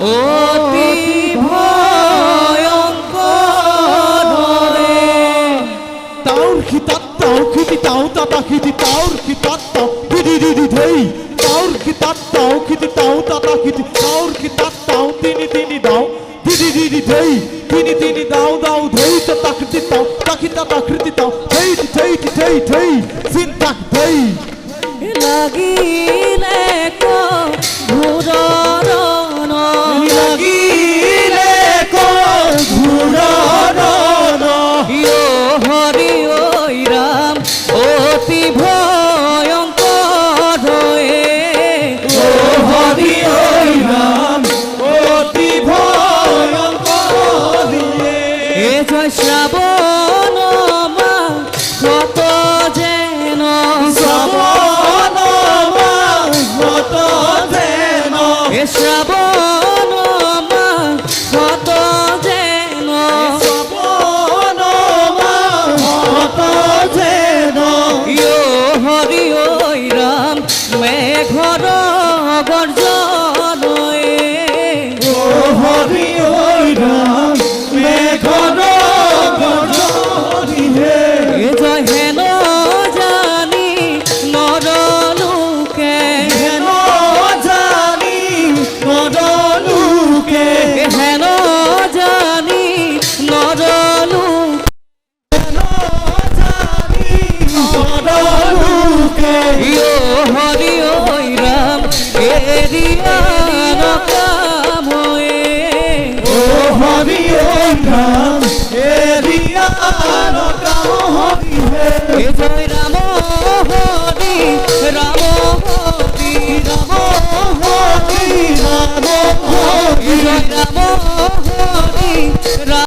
অতি ভয়ঙ্কর রে। তাউর খিতাত তাও খিতি তাও তাতা খিতি তাউর খিতাত তাও দিদি দিদি ধেই তাউর খিতাত তাও খিতি তাও তাতা খিতি তাউর খিতাত তাও তিনি তিনি দাও দিদি দিদি ধেই তিনি তিনি দাও দাও ধেই তাতা খিতি তাও তাকি তাতা খিতি তাও ধেই ধেই ধেই ধেই সিনতাক ধেই লাগিলে কো ঘুরন লাগিলে কো ঘুরন ইয়ো হরি ওই রাম অতি ভয়ঙ্কর হয়ে ও হরি ওই রাম অতি ভয়ঙ্কর এ জয় শ্রাবণ মাস কত যেন শ্রাবণ মাস কত যেন এ শ্রাবণ মাস কত যেন শ্রাবণ মাস কত যেন ইয়ো হরি ওই রাম মেঘর গর্জন ও হরি ওই রাম মেঘর গর্জন এ জয় হেন জানি নরলোকে হেন জানি নরলোকে হেন জানি নরলোকে হেন জানি নরলোকে ইয়ো হরি ওই রাম এরিয়ার কাম হয়ে ও হরি ওম রাম এরিয়া